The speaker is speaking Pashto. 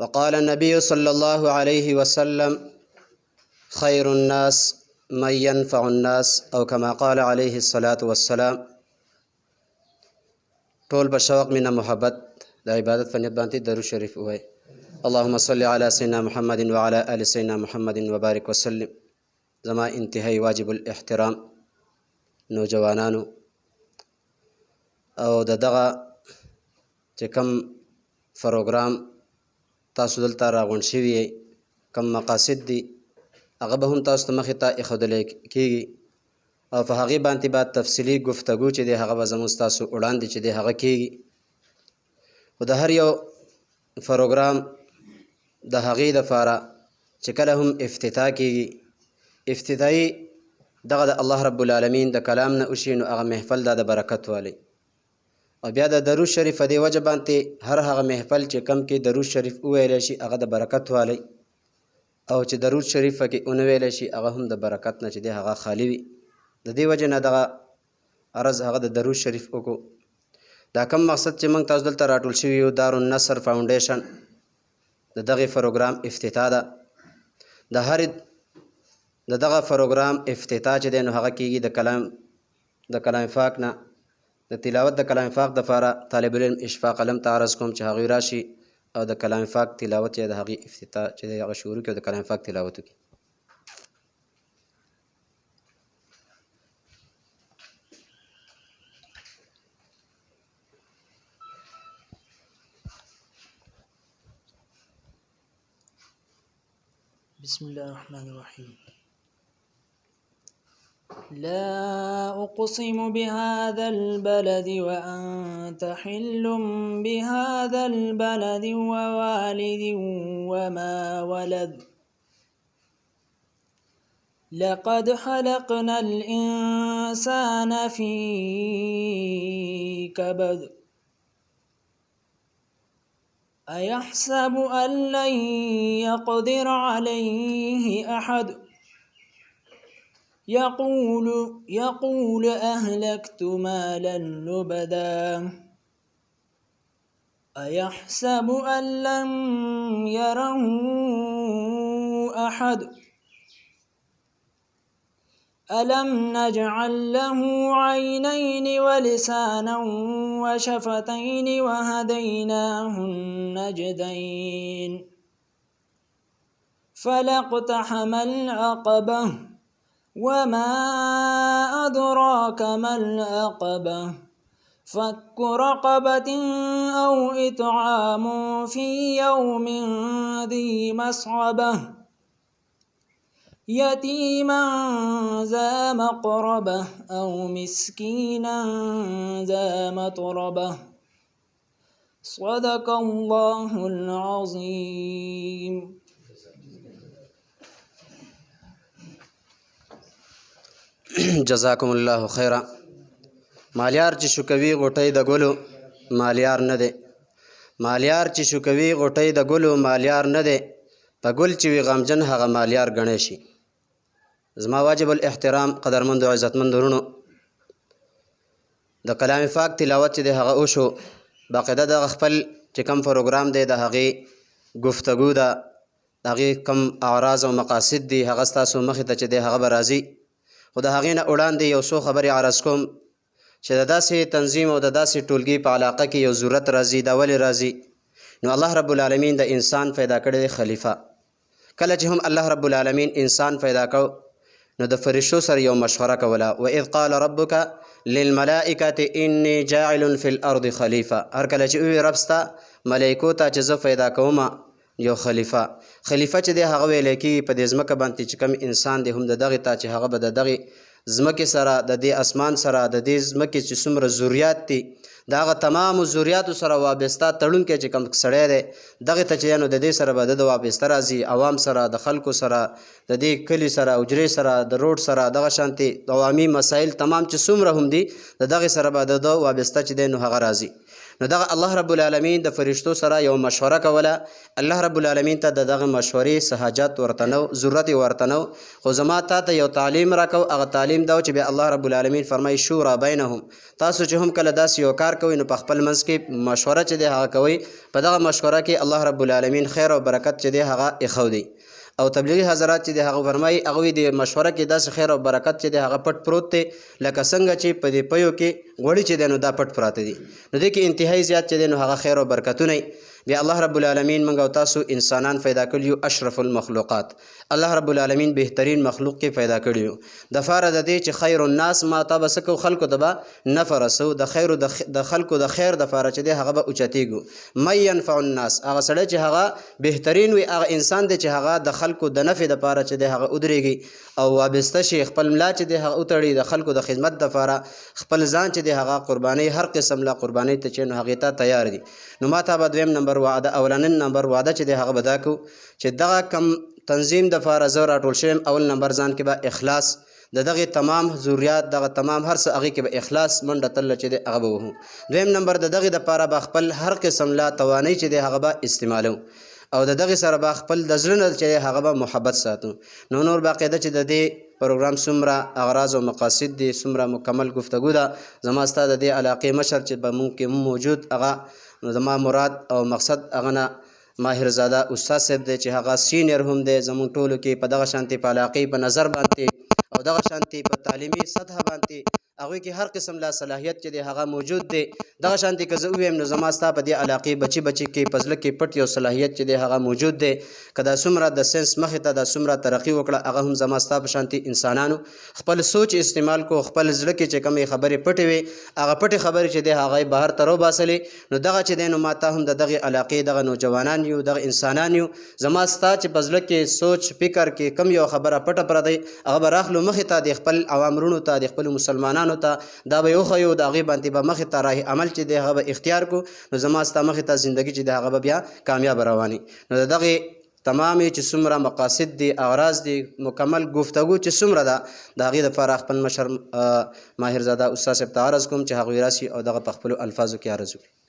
وقال النبي صلى الله عليه وسلم خير الناس من ينفع الناس او كما قال عليه الصلاة والسلام. طول بشوق من محبت دا عبادت فنیت بانتی درود شریف ہوئے. اللهم صل على سيدنا محمد وعلى آل سيدنا محمد وبارك وسلم. زما انتهائی واجب الاحترام نوجوانانو او دغه چې کم پروګرام تاسو دلته راغونډ شوي کم مقاصد دي هغه به هم تاسو ته مخې ته ایښودلی کېږي او په هغې باندې به تفصیلي گفتگو چې دی هغه به زموږ ستاسو وړاندې چې دی هغه کېږي. خو د هر یو پروګرام د هغې دپاره چې کله هم افتتاح کېږي افتتاحي دغه د الله رب العالمین د کلام نه وشي نو هغه محفل دا د برکت والی او بیا د درود شریف په دې وجه باندې هر هغه محفل چې کم کې درود شریف وویلی شي هغه د برکت والی او چې درود شریف پکې ونه ویلی شي هغه هم د برکت نه چې دی هغه خالی وي. د دې وجه نه دغه عرض هغه د درود شریف وکړو. دا کم مقصد چې موږ تاسو دلته راټول شوي یو دارالنصر فاونډیشن د دغې پروګرام افتتاح ده. د هر دغه پروګرام افتتاح چې دی نو هغه کېږي د کلام پاک نه د تلاوت د کلام پاک دپاره طالب العلم اشفاق علم ته عرض کوم چې هغوی راشي او د کلام پاک تلاوت چې د هغې افتتاح چې دی هغه شروع کړي او د کلام پاک تلاوت وکړي. بسم الله الرحمن الرحيم. لا أقسم بهذا البلد وأنت حل بهذا البلد ووالد وما ولد لقد خلقنا الإنسان في كبد أيحسب أن لن يقدر عليه أحد يقول أهلكت مالا لبدا أيحسب أن لم يره أحد ألم نجعل له عينين ولسانا وشفتين وهديناه النجدين فلاقتحم العقبة وما أدراك ما العقبة فك رقبة أو إطعام في يوم ذي مسغبة يتيما ذا مقربة أو مسكينا ذا متربة صدق الله العظيم. جزاکم الله خیره. مالیار چې شوکوي غوټۍ د ګلو مالیار نه دی. مالیار چې شوکوي غوټۍ د ګلو مالیار نه دی. په ګل چې وي غمجن هغه مالیار ګڼی شي. زما واجب الاحترام قدرمندو عزتمندو ورونو د کلام پاک تلاوت چې دی هغه وشو. باقاعده دغه خپل چې کم پروګرام دی د هغې گفتگو ده د هغې کم اعراض او مقاصد دي هغه ستاسو مخې ته چې دی هغه به راځي. خو د هغې نه وړاندې یو څو خبرې عرض کوم چې د داسې تنظیم او د داسې ټولګي په علاقه کې یو ضرورت راځي. دا ولې راځي؟ نو الله رب العالمین د انسان پیدا کړی دی خلیفه. کله چې هم الله رب العالمین انسان پیدا کو نو د فرشتو سره یو مشوره کوله. وإذ قال ربک للملائکة انی جاعل فی الارض خلیفه. هر کله چې ووایي رب ستا ملایکو ته چې زه پیدا کومه یو خلیفه. خلیفه چې دی هغه ویلی کېږي په دې ځمکه باندې چې کوم انسان دی هم د دغې ته چې هغه به د دغې ځمکې سره د دې اسمان سره د دې ځمکې چې څومره ذریات دي د هغه تمامو ذریاتو سره وابسته تړونکی چې کوم سړی دی دغې ته چې نو د دې سره به د وابسته راځي. عوام سره د خلکو سره د دې کلي سره حجرې سره د روډ سره دغه شانتې عوامي مسایل تمام چې څومره هم دي د دغې سره به د وابسته چې دی نو هغه راځي. نو دغه الله رب العالمین د فرشتو سره یو مشوره کوله. الله رب العالمین ته دغه مشورې څه حاجت ورته نو، ضرورت ورته نو، خو زما ته یو تعلیم راکو. هغه تعلیم دا چې بیا الله رب العالمین فرمایي شورا بینهم، تاسو چې هم کله داسې یو کار کوئ نو په خپل منځ کې مشوره چې دی هغه کوئ. په دغه مشوره کې الله رب العالمین خیر او برکت چې دی هغه ایښودی. او تبلیغي حضرات چې د هغه فرمایي هغوی د مشوره کې داسې خیر او برکت چې د هغه پټ پروت دی، لکه څنګه چې په دې پیو کې غوړي چې دی نو دا پټ پراته دي. نو دې کې انتهایی زیات چې دی نو هغه خیر او برکتونه. بیا الله رب العالمین موږ او تاسو انسانان پیدا کړي یو اشرف المخلوقات. الله رب العالمین بهترین مخلوق کې پیدا کړي یو د فاره د دې چې خیر الناس ما ته به څه کو خلکو ته به نفع رسو، د خیر د خلکو د خیر د فاره چې دی هغه به اوچتېږو. من ینفع الناس، هغه سړی چې هغه بهترین وي، هغه انسان دی چې هغه د خلکو د نفع د پاره چې دی هغه ودرېږي او وابسته شي، خپل ملا چې دی هغه وتړي د خلکو د خدمت د پاره، خپل ځان چې دی هغه قرباني هر قسم لا قرباني ته چې نو هغې ته تیار دي. نو ما ته به دویم نمبر وعده، اولنن نمبر وعده چې دی هغه به دا کو چې دغه کم تنظیم د پاره زه راټول شویم. اول نمبر ځان کې به اخلاص، د دغه تمام ضروریات دغه تمام هر څه هغې کې به اخلاص منډه تله چې دی هغه به وهو. دویم نمبر د دغې دپاره به خپل هر قسم لا توانۍ چې دی هغه به استعمالو او د دغې سره به خپل د زړه نه چې هغه به محبت ساتو. نو نور باقاعده چې د دې پروګرام څومره اغراض او مقاصد دي، څومره مکمل گفتگو ده، زما ستا د دې علاقې مشر چې به مونږ کې موجود هغه زما مراد او مقصد هغه نه ماهر زاده استاد صاحب دی چې هغه سینیر هم دی زمونږ ټولو کې په دغه شانتي په علاقې په نظر باندې او دغه شانتي په تعلیمي سطح باندې هغوی کې هر قسم لا صلاحیت چې دی هغه موجود دی. دغه شانتي که زه وویم نو زما ستا په دې علاقې بچي کې په زړه کې پټ یو صلاحیت چې دی هغه موجود دی. که دا څومره د ساینس مخې ته دا څومره ترقي وکړه، هغه هم زما ستا په شانتي انسانانو خپل سوچ استعمال کو، خپل زړه کې چې کومې خبرې پټې وي هغه پټې خبرې چې دی هغه یې بهر ته راوباسلې. نو دغه چې دی نو ما ته هم د دغې علاقې دغه نوجوانان یو، دغه انسانان یو، زما ستا چې په زړه کې سوچ فکر کې کم یو خبره پټه پره دی هغه به راخلو مخې ته د خپل عوامرونو ته، د خپلو مسلمانانو ته، دا به وښیو، د هغې باندې به مخې ته راه عمل چې دی هغه به اختیار کو. نو زما ستا مخې ته زندګي چې دی هغه به بیا کامیاب رواني. نو د دغې تمامې چې څومره مقاصد دي، اغراض دي، مکمل گفتگو چې څومره ده د هغې دپاره خپل مشر ماهر زاده استاد صاحب ته عرض کوم چې هغوی راسي او دغه په خپلو الفاظو کې عرض وکړي.